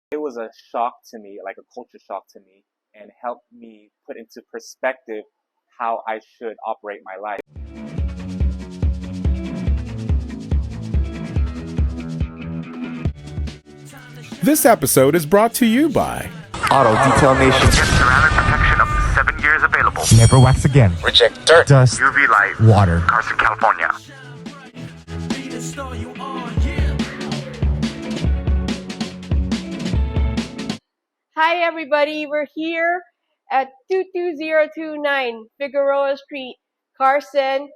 It was a shock to me, like a culture shock to me, and helped me put into perspective how I should operate my life. This episode is brought to you by Auto Detail Nation. Get ceramic protection up to 7 years available. Never wax again. Reject dirt, Dust. UV light. Water. Carson, California. Hi everybody, we're here at 22029 Figueroa St, Carson,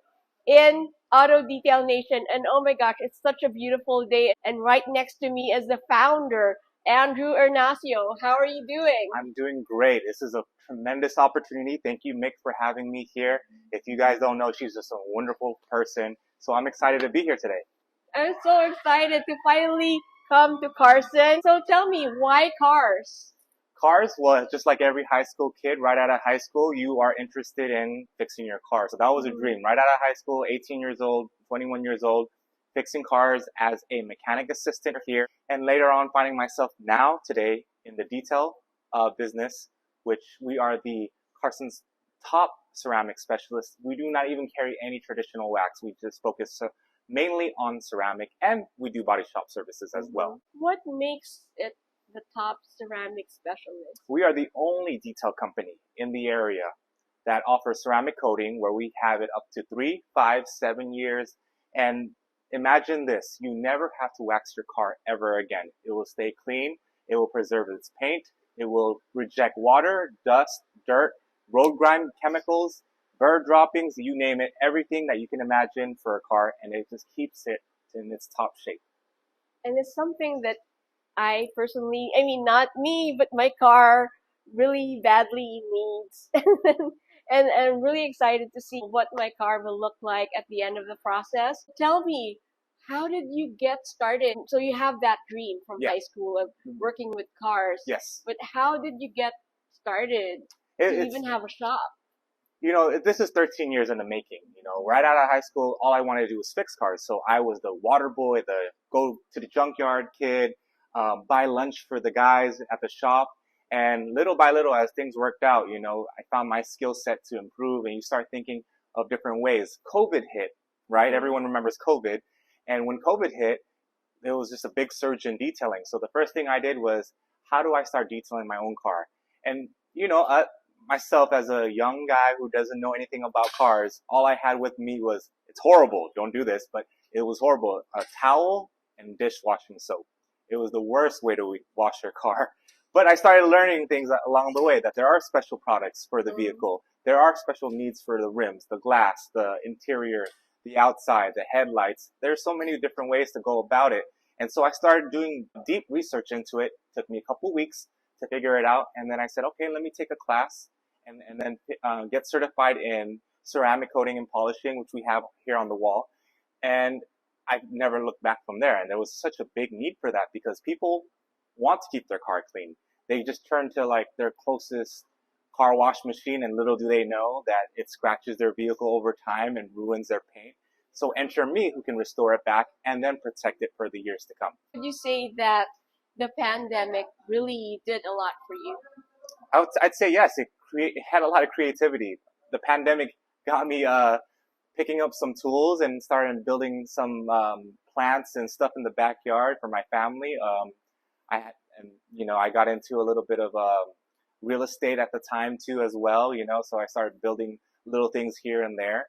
in Auto Detail Nation. And oh my gosh, it's such a beautiful day. And right next to me is the founder, Andrew Ernacio. How are you doing? I'm doing great. This is a tremendous opportunity. Thank you, Mick, for having me here. If you guys don't know, she's just a wonderful person. So I'm excited to be here today. I'm so excited to finally come to Carson. So tell me, why cars? Cars, well, just like every high school kid, right out of high school, you are interested in fixing your car. So that was a dream. Right out of high school, 18 years old, 21 years old, fixing cars as a mechanic assistant here. And later on, finding myself now, today, in the detail business, which we are the Carson's top ceramic specialist. We do not even carry any traditional wax. We just focus mainly on ceramic, and we do body shop services as well. What makes it the top ceramic specialist? We are the only detail company in the area that offers ceramic coating where we have it up to 3, 5, 7 years. And imagine this, you never have to wax your car ever again. It will stay clean. It will preserve its paint. It will reject water, dust, dirt, road grime chemicals, bird droppings, you name it, everything that you can imagine for a car, and it just keeps it in its top shape. And it's something that I personally, not me, but my car really badly needs. And I'm really excited to see what my car will look like at the end of the process. Tell me, how did you get started? So you have that dream from high school of working with cars. Yes. But how did you get started to even have a shop? You know, this is 13 years in the making. You know, right out of high school, all I wanted to do was fix cars. So I was the water boy, the go to the junkyard kid, buy lunch for the guys at the shop. And little by little, as things worked out, you know, I found my skill set to improve, and you start thinking of different ways. COVID hit, right? Everyone remembers COVID. And when COVID hit, there was just a big surge in detailing. So the first thing I did was, how do I start detailing my own car? And, you know, myself as a young guy who doesn't know anything about cars, all I had with me was, it's horrible, don't do this, but it was horrible, a towel and dishwashing soap. It was the worst way to wash your car. But I started learning things along the way, that there are special products for the vehicle. There are special needs for the rims, the glass, the interior, the outside, the headlights. There's so many different ways to go about it. And so I started doing deep research into it. It took me a couple weeks to figure it out. And then I said, okay, let me take a class and then get certified in ceramic coating and polishing, which we have here on the wall. And I never looked back from there. And there was such a big need for that because people want to keep their car clean. They just turn to like their closest car wash machine, and little do they know that it scratches their vehicle over time and ruins their paint. So enter me, who can restore it back and then protect it for the years to come. Would you say that the pandemic really did a lot for you? I'd say yes. It had a lot of creativity. The pandemic got me picking up some tools and started building some plants and stuff in the backyard for my family. I got into a little bit of real estate at the time too as well, you know, so I started building little things here and there.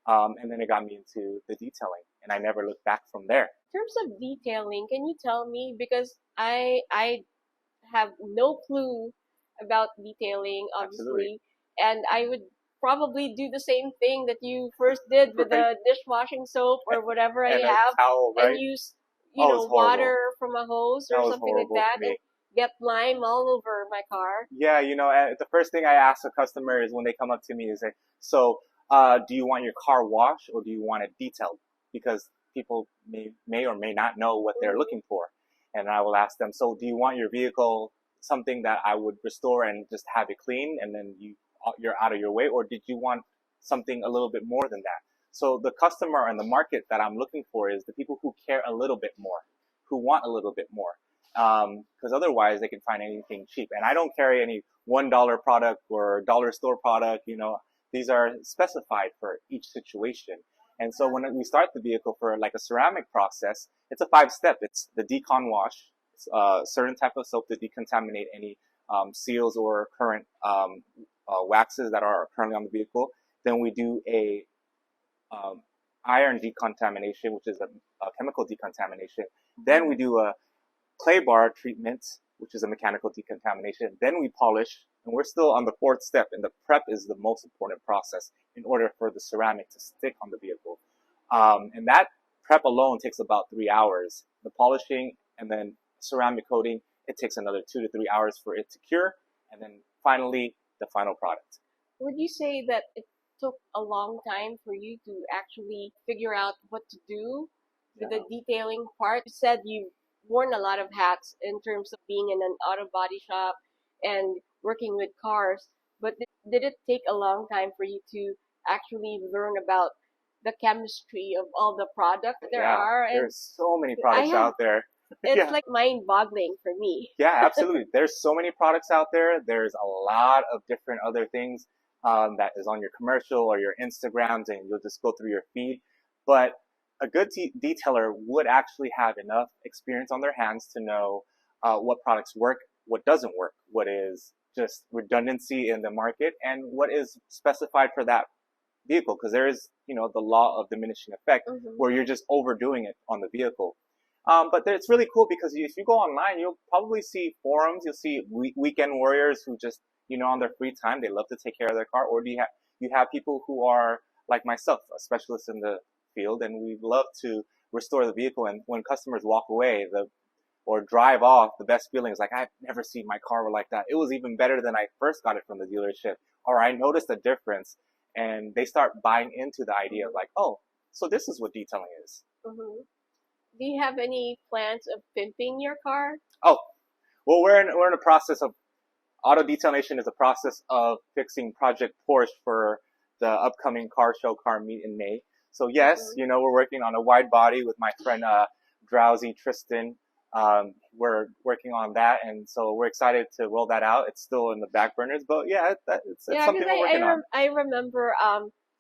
And then it got me into the detailing, and I never looked back from there. In terms of detailing, can you tell me, because I have no clue about detailing, obviously, Absolutely. and I would probably do the same thing that you first did with the dishwashing soap or whatever I And a have, towel, right? and use Oh, it was horrible. water from a hose That or was something like horrible that, for me. and get lime all over my car. Yeah, you know, the first thing I ask a customer is when they come up to me is like, so, do you want your car washed or do you want it detailed? Because people may or may not know what they're looking for. And I will ask them, so do you want your vehicle something that I would restore and just have it clean and then you're out of your way? Or did you want something a little bit more than that? So the customer and the market that I'm looking for is the people who care a little bit more, who want a little bit more. because otherwise they can find anything cheap. And I don't carry any $1 product or dollar store product. These are specified for each situation. And so when we start the vehicle for like a ceramic process, it's a 5-step. It's the decon wash, it's a certain type of soap to decontaminate any seals or current waxes that are currently on the vehicle. Then we do a iron decontamination, which is a chemical decontamination. Then we do a clay bar treatment, which is a mechanical decontamination. Then we polish, and we're still on the 4th step, and the prep is the most important process in order for the ceramic to stick on the vehicle. And that prep alone takes about 3 hours. The polishing and then ceramic coating, it takes another 2 to 3 hours for it to cure, and then finally the final product. Would you say that it took a long time for you to actually figure out what to do with the detailing part? You said you've worn a lot of hats in terms of being in an auto body shop and working with cars, but did it take a long time for you to actually learn about the chemistry of all the products there are? And there's so many products out there. It's like mind-boggling for me. Yeah, absolutely. There's so many products out there. There's a lot of different other things that is on your commercial or your Instagrams, and you'll just go through your feed. But a good detailer would actually have enough experience on their hands to know what products work, what doesn't work, what is just redundancy in the market, and what is specified for that vehicle. Because there is, the law of diminishing effect, where you're just overdoing it on the vehicle. But it's really cool because if you go online, you'll probably see forums. You'll see weekend warriors who just, on their free time, they love to take care of their car. Or you have people who are like myself, a specialist in the field, and we love to restore the vehicle. And when customers walk away or drive off, the best feeling is like, I've never seen my car like that. It was even better than I first got it from the dealership. Or I noticed a difference. And they start buying into the idea of like, oh, so this is what detailing is. Do you have any plans of pimping your car? Oh, well, we're in a process of auto detailation is a process of fixing Project Porsche for the upcoming car show car meet in May. So yes, we're working on a wide body with my friend Drowsy Tristan. We're working on that, and so we're excited to roll that out. It's still in the back burners, but it's something we're working on. I remember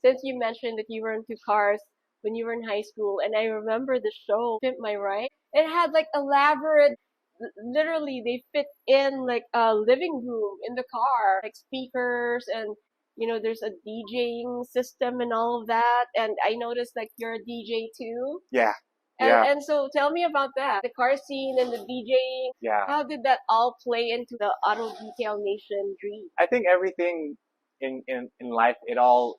since you mentioned that you were into cars when you were in high school, and I remember the show Pimp My Ride. It had like elaborate, literally they fit in like a living room in the car, like speakers, and there's a DJing system and all of that. And I noticed like you're a DJ too. Yeah. And so tell me about that, the car scene and the DJing. Yeah. How did that all play into the Auto Detail Nation dream? I think everything in life, it all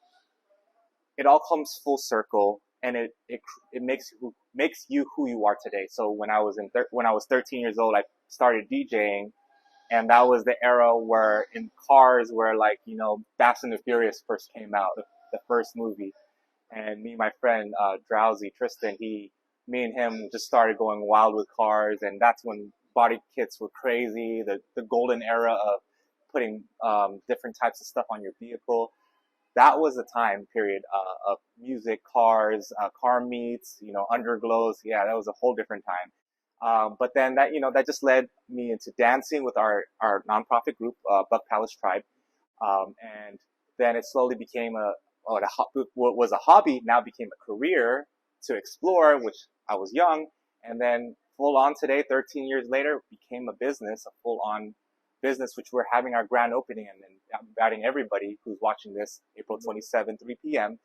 comes full circle, and it makes you who you are today. So when I was 13 years old, I started DJing, and that was the era where in cars where like Fast and the Furious first came out, the first movie, and me and my friend Drowsy Tristan, me and him just started going wild with cars, and that's when body kits were crazy, the golden era of putting different types of stuff on your vehicle. That was the time period of music, cars, car meets, underglows. Yeah, that was a whole different time. But then that just led me into dancing with our nonprofit group, Buck Palace Tribe. And then it slowly became what was a hobby now became a career to explore, which I was young. And then full on today, 13 years later, became a business, a full on business, which we're having our grand opening. And then I'm inviting everybody who's watching this April 27, 3 p.m.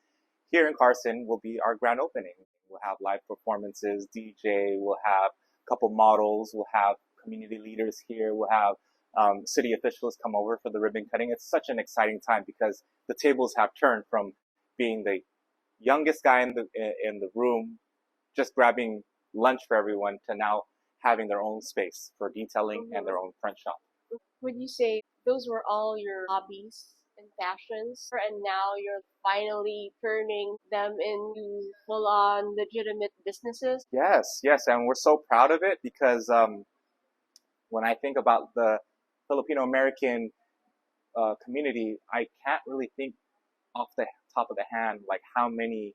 here in Carson will be our grand opening. We'll have live performances, DJ, we'll have a couple models, we'll have community leaders here, we'll have city officials come over for the ribbon cutting. It's such an exciting time because the tables have turned from being the youngest guy in the room, just grabbing lunch for everyone, to now having their own space for detailing and their own front shop. Would you say those were all your hobbies and passions, and now you're finally turning them into full-on legitimate businesses? Yes, and we're so proud of it because when I think about the Filipino American community, I can't really think off the top of the hand like how many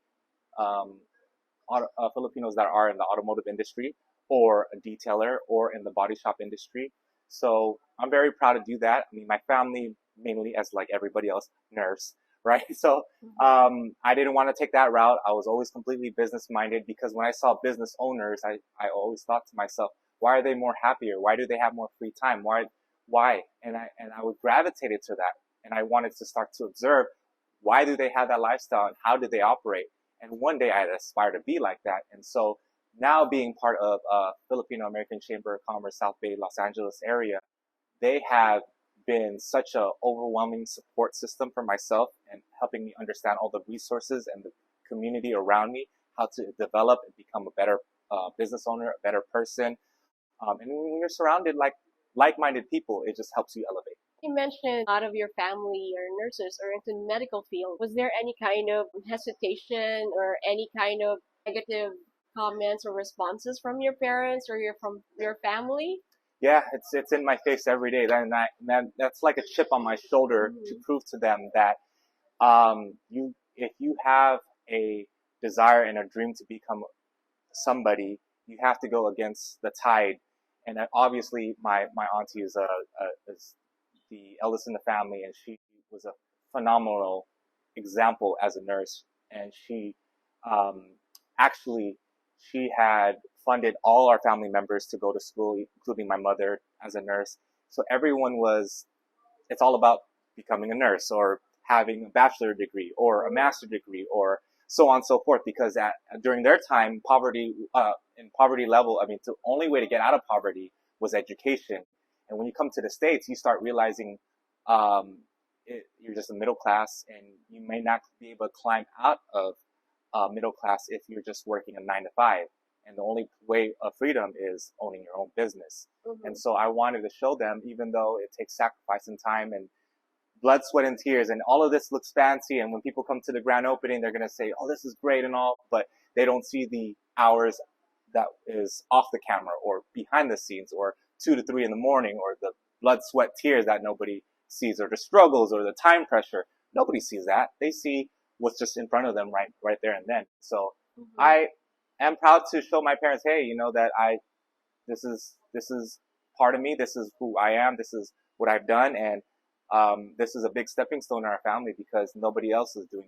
Filipinos that are in the automotive industry. or a detailer or in the body shop industry. So I'm very proud to do that. I mean, my family, mainly as like everybody else, nurse, right? So I didn't want to take that route. I was always completely business minded because when I saw business owners, I always thought to myself, why are they more happier? Why do they have more free time? Why? And I would gravitated to that. And I wanted to start to observe why do they have that lifestyle and how do they operate? And one day I aspire to be like that. And so now being part of Filipino American Chamber of Commerce, South Bay, Los Angeles area, they have been such a overwhelming support system for myself and helping me understand all the resources and the community around me, how to develop and become a better business owner, a better person. And when you're surrounded like-minded people, it just helps you elevate. You mentioned a lot of your family are nurses or into the medical field. Was there any kind of hesitation or any kind of negative comments or responses from your parents or from your family? Yeah, it's in my face every day. That's like a chip on my shoulder to prove to them that if you have a desire and a dream to become somebody, you have to go against the tide. And obviously, my auntie is the eldest in the family, and she was a phenomenal example as a nurse. And she actually she had funded all our family members to go to school, including my mother as a nurse. So everyone it's all about becoming a nurse or having a bachelor degree or a master degree or so on and so forth. Because during their time, in poverty level, I mean, the only way to get out of poverty was education. And when you come to the States, you start realizing you're just a middle class and you may not be able to climb out of middle class if you're just working a 9 to 5. And the only way of freedom is owning your own business. And so I wanted to show them, even though it takes sacrifice and time and blood, sweat, and tears, and all of this looks fancy. And when people come to the grand opening, they're going to say, oh, this is great and all, but they don't see the hours that is off the camera or behind the scenes or 2 to 3 in the morning or the blood, sweat, tears that nobody sees or the struggles or the time pressure. Nobody sees that. They see what's just in front of them right there and then. So I am proud to show my parents, hey, that this is part of me. This is who I am. This is what I've done. And this is a big stepping stone in our family because nobody else is doing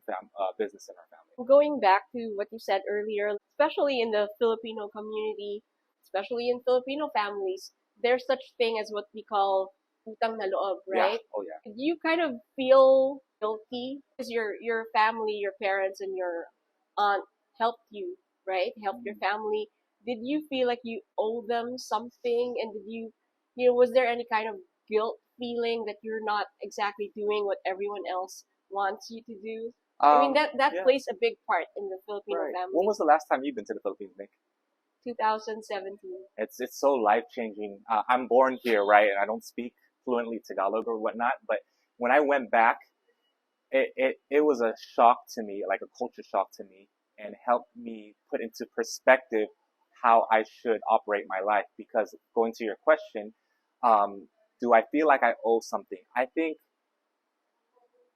business in our family. Going back to what you said earlier, especially in the Filipino community, especially in Filipino families, there's such thing as what we call utang na loob, right? Yeah. Oh, yeah. Do you kind of feel guilty because your family, your parents, and your aunt helped you, right? Helped your family. Did you feel like you owe them something? And did was there any kind of guilt feeling that you're not exactly doing what everyone else wants you to do? I mean, that yeah. plays a big part in the Filipino Right. family. When was the last time you've been to the Philippines, Nick? 2017. It's so life changing. I'm born here, right? And I don't speak fluently Tagalog or whatnot, but when I went back, it was a shock to me, like a culture shock to me, and helped me put into perspective how I should operate my life. Because going to your question, do I feel like I owe something? I think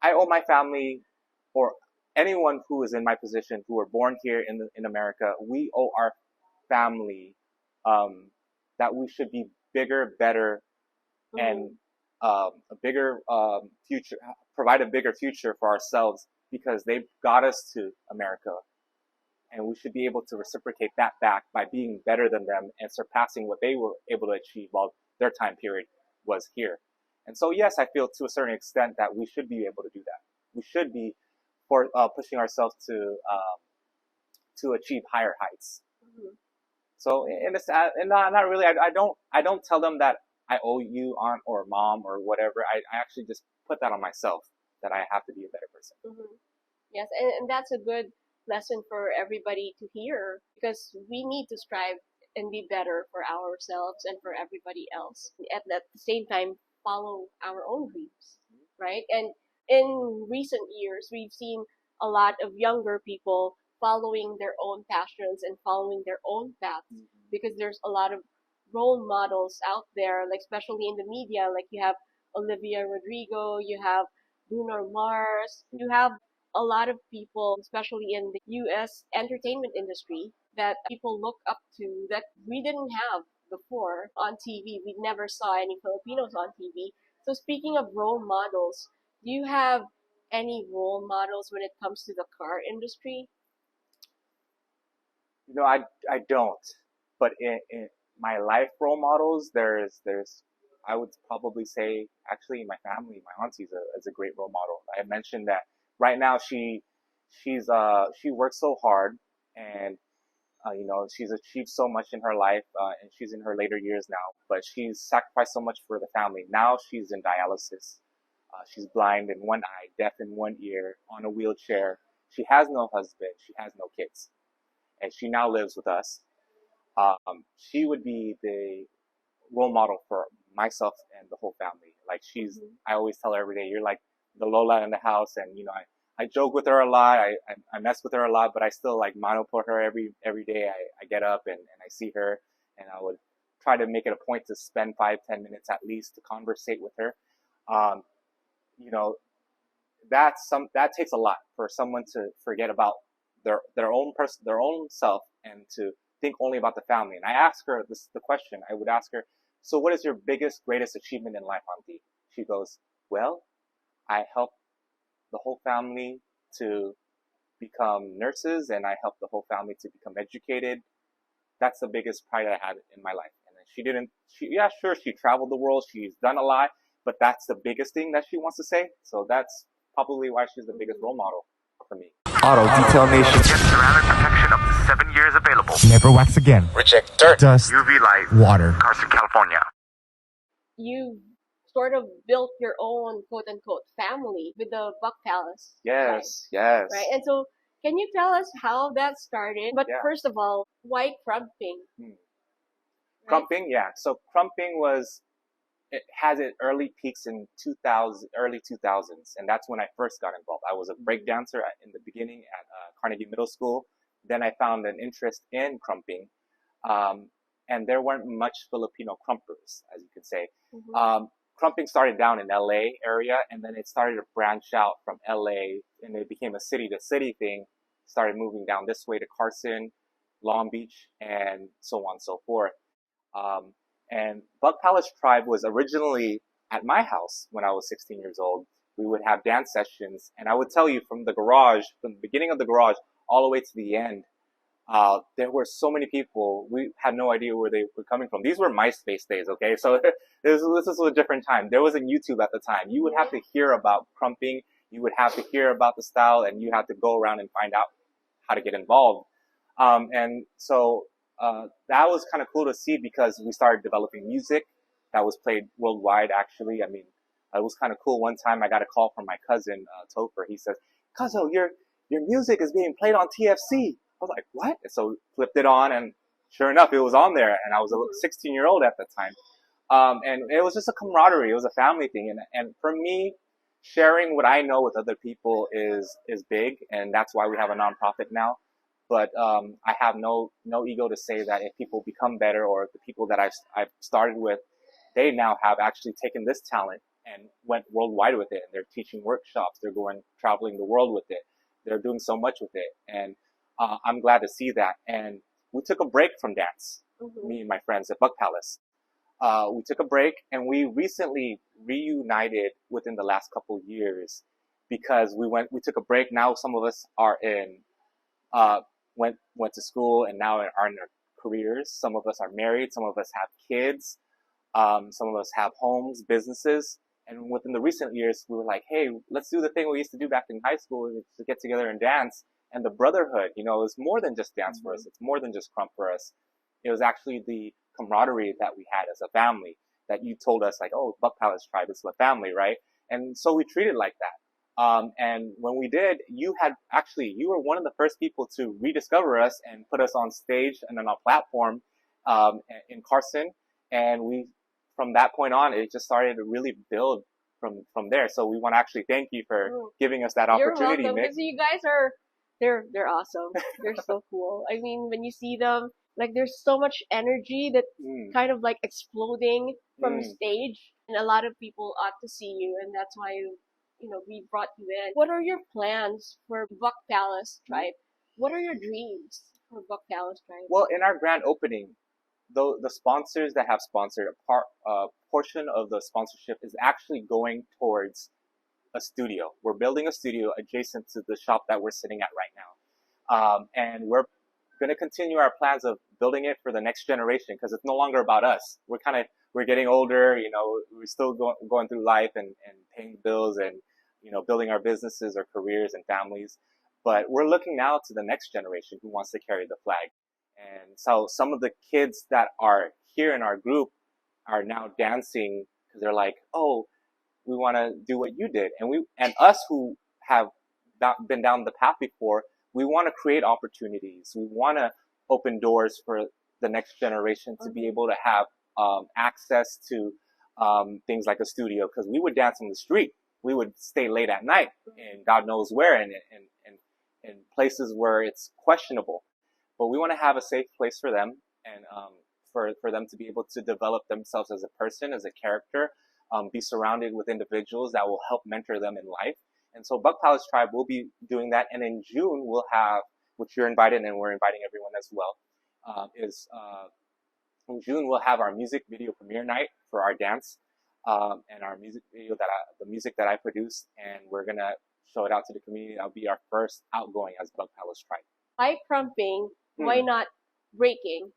I owe my family or anyone who is in my position who are born here in America. We owe our family that we should be bigger, better, and a bigger future, provide a bigger future for ourselves because they got us to America. And we should be able to reciprocate that back by being better than them and surpassing what they were able to achieve while their time period was here. And so, yes, I feel to a certain extent that we should be able to do that. We should be pushing ourselves to achieve higher heights. So, and not really. I don't tell them that I owe you, aunt or mom or whatever. I actually just put that on myself that I have to be a better person. Yes, and that's a good lesson for everybody to hear because we need to strive and be better for ourselves and for everybody else. At the same time, follow our own dreams, right? And in recent years, we've seen a lot of younger people following their own passions and following their own paths because there's a lot of role models out there, like especially in the media, like you have Olivia Rodrigo, you have Bruno Mars, you have a lot of people, especially in the U.S. entertainment industry, that people look up to that we didn't have before on TV. We never saw any Filipinos on TV. So speaking of role models, do you have any role models when it comes to the car industry? I don't. But in my life role models, there's I would probably say actually my family, my auntie is a great role model. I mentioned that right now she works so hard and she's achieved so much in her life and she's in her later years now, but she's sacrificed so much for the family. Now she's in dialysis. She's blind in one eye, deaf in one ear, on a wheelchair. She has no husband. She has no kids, and she now lives with us. She would be the role model for myself and the whole family. Like I always tell her every day, you're like the Lola in the house, and I joke with her a lot. I mess with her a lot, but I still like mano por her every day. I get up and I see her, and I would try to make it a point to spend 5-10 minutes at least to conversate with her. Um, you know, that takes a lot for someone to forget about their own person, their own self, and to think only about the family. And I asked her the question. I would ask her, so what is your biggest, greatest achievement in life, Auntie? She goes, well, I helped the whole family to become nurses, and I helped the whole family to become educated. That's the biggest pride I had in my life. And yeah, sure, she traveled the world, she's done a lot, but that's the biggest thing that she wants to say. So that's probably why she's the biggest role model for me. Auto Detail Nation. Get ceramic protection up to 7 years available. Never wax again. Reject dirt, Dust. UV light. Water. Carson, California. You sort of built your own quote unquote family with the Buck Palace. Yes, yes. Right. And so can you tell us how that started? But Yeah. first of all, why Crumping? Crumping, yeah. So Crumping it has its early peaks in early 2000s, and that's when I first got involved. I was a break dancer in the beginning at Carnegie Middle School. Then I found an interest in Crumping, and there weren't much Filipino crumpers, as you could say. Crumping started down in LA area, and then it started to branch out from LA, and it became a city-to-city thing. Started moving down this way to Carson, Long Beach, and so on and so forth. And Buck Palace Tribe was originally at my house when I was 16 years old. We would have dance sessions, and I would tell you from the beginning of the garage all the way to the end, there were so many people. We had no idea where they were coming from. These were MySpace days, okay? So this was a different time. There wasn't YouTube at the time. You would have to hear about Crumping. You would have to hear about the style, and you had to go around and find out how to get involved. And so that was kind of cool to see because we started developing music that was played worldwide, actually. I mean, it was kind of cool. One time I got a call from my cousin, Topher. He says, "Cuzzo, your music is being played on TFC." I was like, what? And so flipped it on, and sure enough, it was on there. And I was a 16-year-old at the time. And it was just a camaraderie. It was a family thing. And for me, sharing what I know with other people is big. And that's why we have a nonprofit now. But I have no ego to say that if people become better, or the people that I've started with, they now have actually taken this talent and went worldwide with it. And they're teaching workshops. They're traveling the world with it. They're doing so much with it. And I'm glad to see that. And we took a break from dance, me and my friends at Buck Palace. We took a break, and we recently reunited within the last couple of years because we took a break. Now some of us are went to school and now are in their careers. Some of us are married. Some of us have kids. Some of us have homes, businesses. And within the recent years, we were like, hey, let's do the thing we used to do back in high school, to get together and dance. And the brotherhood, it was more than just dance for us. It's more than just crump for us. It was actually the camaraderie that we had as a family that you told us, like, oh, Buck Palace Tribe is a family, right? And so we treated like that. And when we did, you were one of the first people to rediscover us and put us on stage and on a platform in Carson. And from that point on, it just started to really build from there. So we want to actually thank you for giving us that opportunity, You're welcome, Mick. because you guys they're awesome. They're so cool. I mean, when you see them, like, there's so much energy that kind of like exploding from stage, and a lot of people ought to see you, and that's why we brought you in. What are your plans for Buck Palace Tribe? What are your dreams? For Buck Dallas Tribe. Well, in our grand opening, the sponsors that have sponsored portion of the sponsorship is actually going towards a studio. We're building a studio adjacent to the shop that we're sitting at right now. And we're going to continue our plans of building it for the next generation because it's no longer about us. We're getting older, you know, we're still going through life and paying bills and, you know, building our businesses, our careers and families. But we're looking now to the next generation who wants to carry the flag. And so some of the kids that are here in our group are now dancing because they're like, oh, we want to do what you did. And us who have been down the path before, we want to create opportunities. We want to open doors for the next generation to be able to have access to things like a studio. Because we would dance in the street. We would stay late at night and God knows where and in places where it's questionable. But we want to have a safe place for them and for them to be able to develop themselves as a person, as a character, be surrounded with individuals that will help mentor them in life. And so Buck Palace Tribe will be doing that. And in June, we'll have, which you're invited and we're inviting everyone as well, in June, we'll have our music video premiere night for our dance and our music video the music that I produced. And we're going to show it out to the community. That'll be our first outgoing as Buck Palace Tribe. Why crumping? Why not breaking?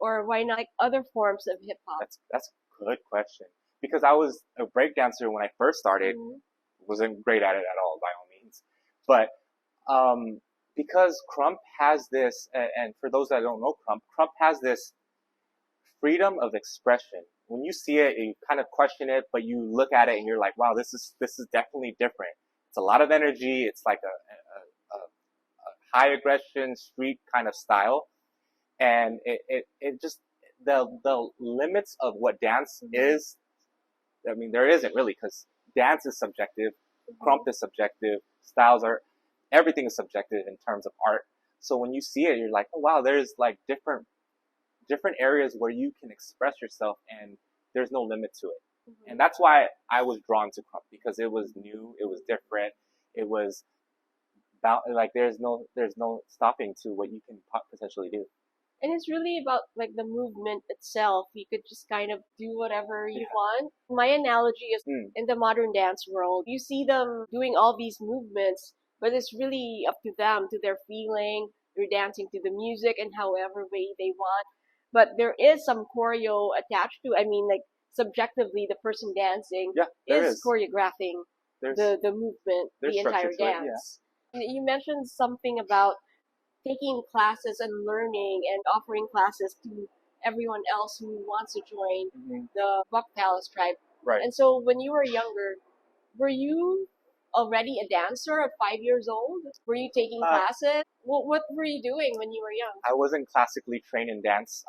Or why not like other forms of hip hop? That's a good question. Because I was a break dancer when I first started. Wasn't great at it at all by all means. But because Crump has this, and for those that don't know Crump has this freedom of expression. When you see it, you kind of question it, but you look at it and you're like, wow, this is definitely different. It's a lot of energy. It's like a high aggression street kind of style. And it just, the limits of what dance is, I mean, there isn't really, because dance is subjective, crump is subjective, everything is subjective in terms of art. So when you see it, you're like, oh wow, there's like different areas where you can express yourself and there's no limit to it. And that's why I was drawn to crump, because it was new, it was different, it was about, like there's no stopping to what you can potentially do. And it's really about like the movement itself. You could just kind of do whatever you want. My analogy is in the modern dance world, you see them doing all these movements, but it's really up to them, to their feeling. They're dancing to the music in however way they want. But there is some choreo attached to, I mean, like subjectively, the person dancing is choreographing the movement, the entire dance. You mentioned something about taking classes and learning and offering classes to everyone else who wants to join the Buck Palace Tribe. Right. And so when you were younger, were you already a dancer at 5 years old? Were you taking classes? What were you doing when you were young? I wasn't classically trained in dance.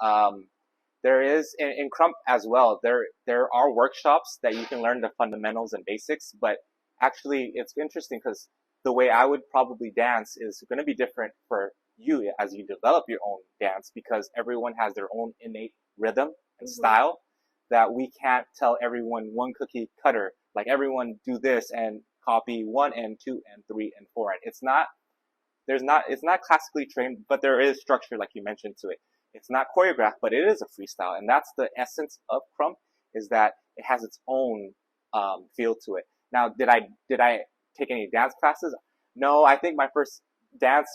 There is, in Crump as well, there are workshops that you can learn the fundamentals and basics, but actually it's interesting because the way I would probably dance is going to be different for you as you develop your own dance, because everyone has their own innate rhythm and style that we can't tell everyone one cookie cutter, like everyone do this and copy 1 and 2 and 3 and 4. And it's not classically trained, but there is structure, like you mentioned, to it. It's not choreographed, but it is a freestyle. And that's the essence of Crump, is that it has its own feel to it. Now, did I take any dance classes? No, I think my first dance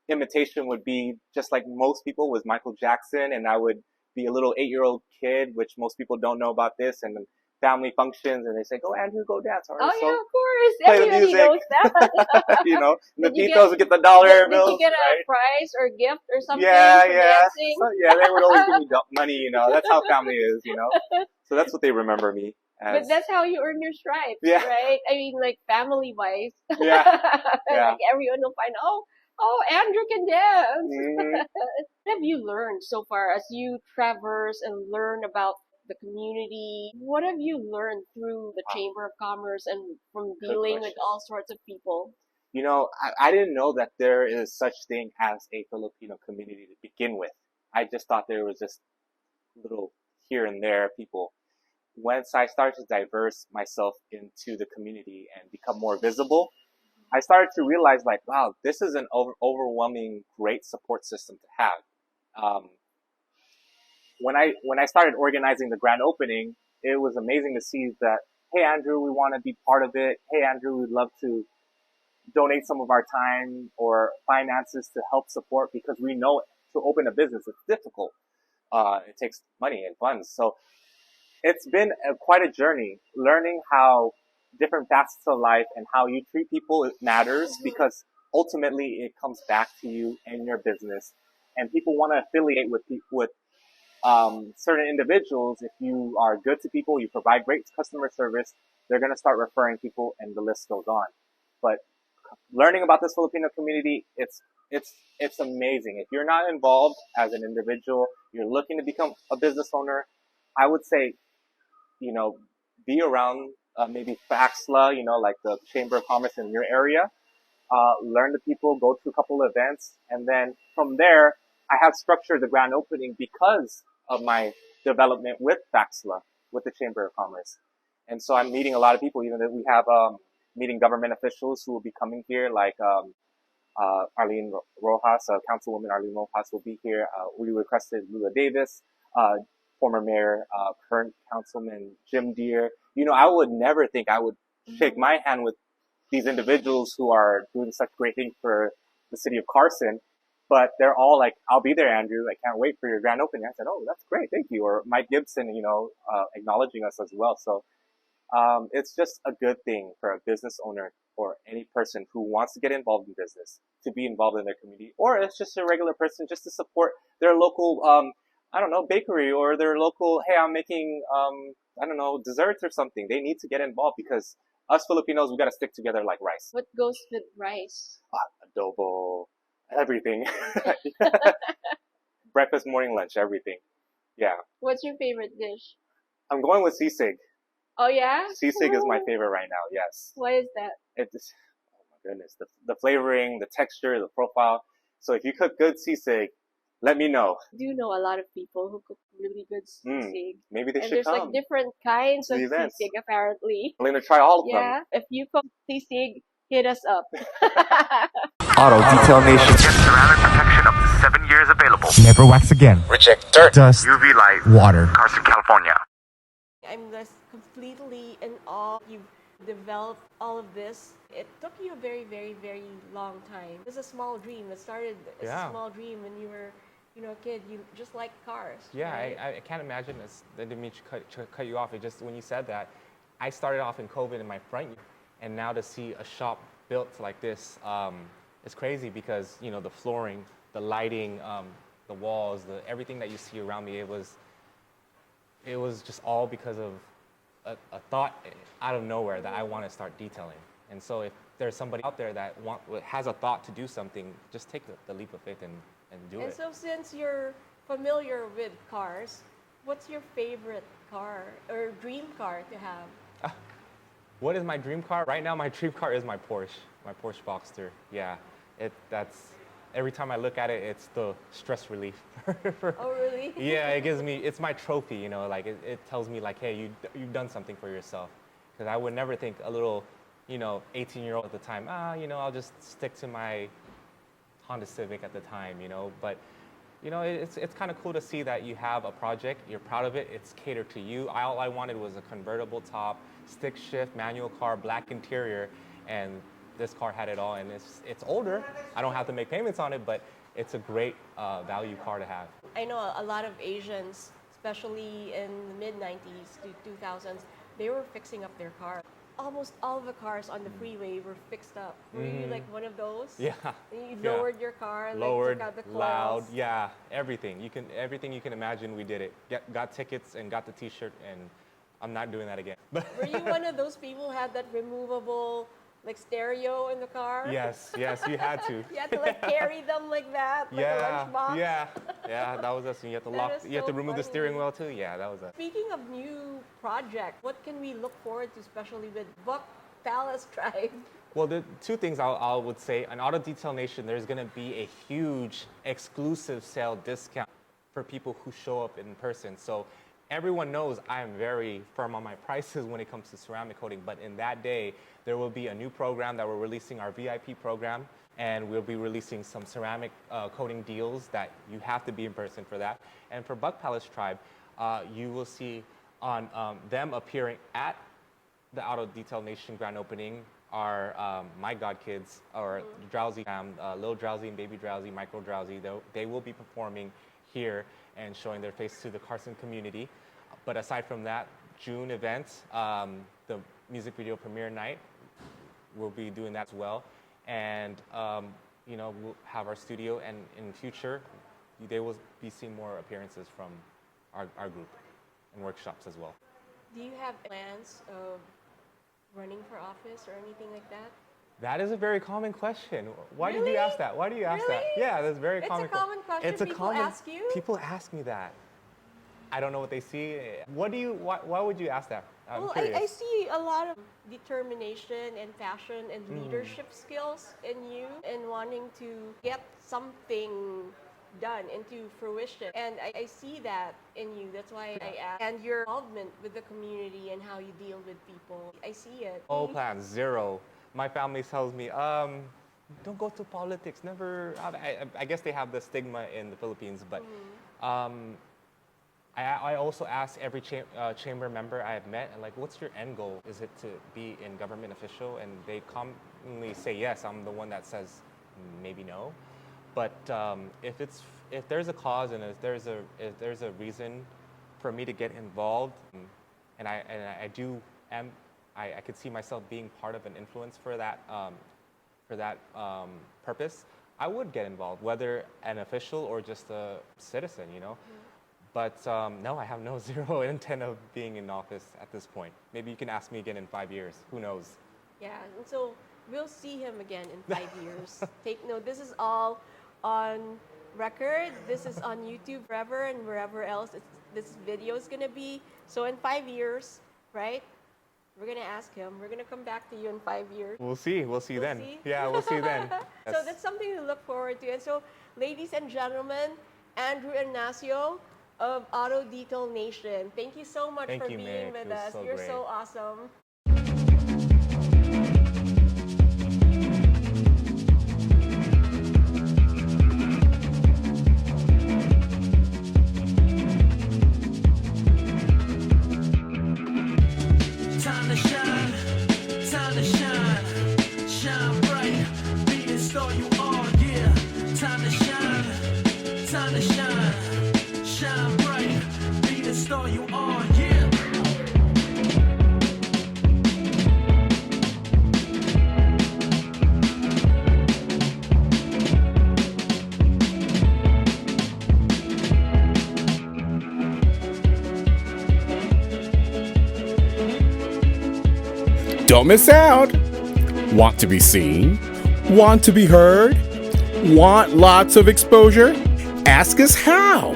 imitation would be, just like most people, was Michael Jackson, and I would be a little 8-year-old kid, which most people don't know about this, and family functions, and they say, "Go, Andrew, go dance." All right, oh so yeah, of course, play the everybody music. knows that. You know, and the Titos would get the dollar bills. Did you get a right? prize or gift or something for dancing? dancing? Yeah, they would always give me money. You know, that's how family is. You know, so that's what they remember me as. But that's how you earn your stripes, Yeah. right? I mean, like family-wise. Yeah. Like everyone will find, oh, Andrew can dance. What have you learned so far as you traverse and learn about the community? What have you learned through the Chamber of Commerce and from dealing with all sorts of people? You know, I didn't know that there is such thing as a Filipino community to begin with. I just thought there was just little here and there people. Once I started to diverse myself into the community and become more visible, I started to realize like, wow, this is an overwhelming great support system to have. Um, when I started organizing the grand opening, it was amazing to see that, hey Andrew, we want to be part of it. Hey Andrew, we'd love to donate some of our time or finances to help support, because we know to open a business is difficult. It takes money and funds. So it's been quite a journey learning how different facets of life and how you treat people matters, because ultimately it comes back to you and your business. And people want to affiliate with certain individuals. If you are good to people, you provide great customer service, they're going to start referring people, and the list goes on. But learning about this Filipino community, it's amazing. If you're not involved as an individual, you're looking to become a business owner, I would say, be around maybe FAXLA, like the Chamber of Commerce in your area. Learn the people, go to a couple of events, and then from there, I have structured the grand opening because of my development with FAXLA, with the Chamber of Commerce. And so I'm meeting a lot of people, even though we have meeting government officials who will be coming here, like Arlene Rojas, Councilwoman Arlene Rojas will be here. We requested Lula Davis, former mayor, current councilman Jim Deere. I would never think I would shake my hand with these individuals who are doing such great things for the city of Carson, but they're all like, I'll be there, Andrew. I can't wait for your grand opening. I said, oh, that's great. Thank you. Or Mike Gibson, acknowledging us as well. So it's just a good thing for a business owner or any person who wants to get involved in business to be involved in their community, or it's just a regular person just to support their local, bakery, or their local, hey, I'm making, desserts or something. They need to get involved, because us Filipinos, we got to stick together like rice. What goes with rice? Adobo, everything. Breakfast, morning, lunch, everything. Yeah. What's your favorite dish? I'm going with sisig. Oh yeah? Sisig is my favorite right now, yes. Why is that? It's, oh my goodness, the flavoring, the texture, the profile. So if you cook good sisig, let me know. I do know a lot of people who cook really good sisig. Maybe they and should there's come. like different kinds to of the events. sisig apparently. I'm going to try all of Yeah, them. if you cook sisig, hit us up. Auto Detail Nation. Get ceramic protection up to 7 years available. Never wax again. Reject dirt. Dust. UV light. Water. Carson, California. I'm just completely in awe. You've developed all of this. It took you a very, very, very long time. It's a small dream. It started as a small dream when you were, a kid. You just like cars. Yeah, right? I can't imagine this. I didn't mean to cut you off. It just, when you said that, I started off in COVID in my front yard, and now to see a shop built like this, it's crazy, because the flooring, the lighting, the walls, everything that you see around me, it was just all because of a thought out of nowhere that I want to start detailing. And so if there's somebody out there that has a thought to do something, just take the leap of faith and do it. And so since you're familiar with cars, what's your favorite car or dream car to have? What is my dream car? Right now, my dream car is my Porsche Boxster. Yeah, that's every time I look at it, it's the stress relief. Oh, really? Yeah, it's my trophy. It tells me like, hey, you've done something for yourself. Because I would never think a little, 18-year-old at the time, I'll just stick to my Honda Civic at the time, But it's kind of cool to see that you have a project, you're proud of it, it's catered to you. All I wanted was a convertible top, stick shift, manual car, black interior, and this car had it all. And it's older. I don't have to make payments on it, but it's a great value car to have. I know a lot of Asians, especially in the mid-90s to 2000s, they were fixing up their car. Almost all of the cars on the freeway were fixed up. Were you like one of those? Yeah. You lowered your car, lowered, took out the coils. loud, yeah, everything you can imagine. We did it. Got tickets and got the T-shirt, and I'm not doing that again. But were you one of those people who had that removable stereo in the car? Yes, you had to. You had to carry them like that, like a lunchbox. Yeah, that was us. And you have to you have to remove the steering wheel too. Yeah, that was us. Speaking of new project, what can we look forward to, especially with Buck Palace Drive? Well, the two things I would say, on Auto Detail Nation, there's going to be a huge exclusive sale discount for people who show up in person. So everyone knows I am very firm on my prices when it comes to ceramic coating, but in that day, there will be a new program that we're releasing, our VIP program, and we'll be releasing some ceramic coating deals that you have to be in person for that. And for Buck Palace Tribe, you will see on them appearing at the Auto Detail Nation grand opening are my god kids, or Drowsy, Lil Drowsy and Baby Drowsy, Micro Drowsy. They will be performing here and showing their face to the Carson community. But aside from that, June event, the music video premiere night, we'll be doing that as well. And you know, we'll have our studio, and in the future, they will be seeing more appearances from our group and workshops as well. Do you have plans of running for office or anything like that? That is a very common question. Why Really? did you ask that? Why do you ask that? Really? Yeah, that's very It's common. a common question. People ask you? People ask me that. I don't know what they see. Why would you ask that? I'm Well, curious. I see a lot of determination and passion and leadership skills in you, and wanting to get something done into fruition. And I see that in you. That's why I ask. And your involvement with the community and how you deal with people. I see it. No plans, zero. My family tells me, don't go to politics. Never. I guess they have the stigma in the Philippines, but I also ask every chamber member I have met, like, what's your end goal? Is it to be in government official? And they commonly say yes. I'm the one that says maybe no. But if there's a cause and if there's a reason for me to get involved, and I could see myself being part of an influence for that purpose, I would get involved, whether an official or just a citizen, you know. But no, I have zero intent of being in office at this point. Maybe you can ask me again in 5 years. Who knows? Yeah, and so we'll see him again in 5 years. Take note, this is all on record. This is on YouTube forever, and wherever else this video is going to be. So in 5 years, right, we're going to ask him. We're going to come back to you in 5 years. We'll see. We'll see then. See? Yeah, we'll see then. So that's something to look forward to. And so, ladies and gentlemen, Andrew Ernacio of Auto Detail Nation, thank you so much Thank for you, being Mick. with It was us. so You're great. so awesome. Time to shine, shine bright, be the star you are, yeah. Time to shine, shine bright, be the star you are, yeah. Don't miss out. Want to be seen? Want to be heard? Want lots of exposure? Ask us how.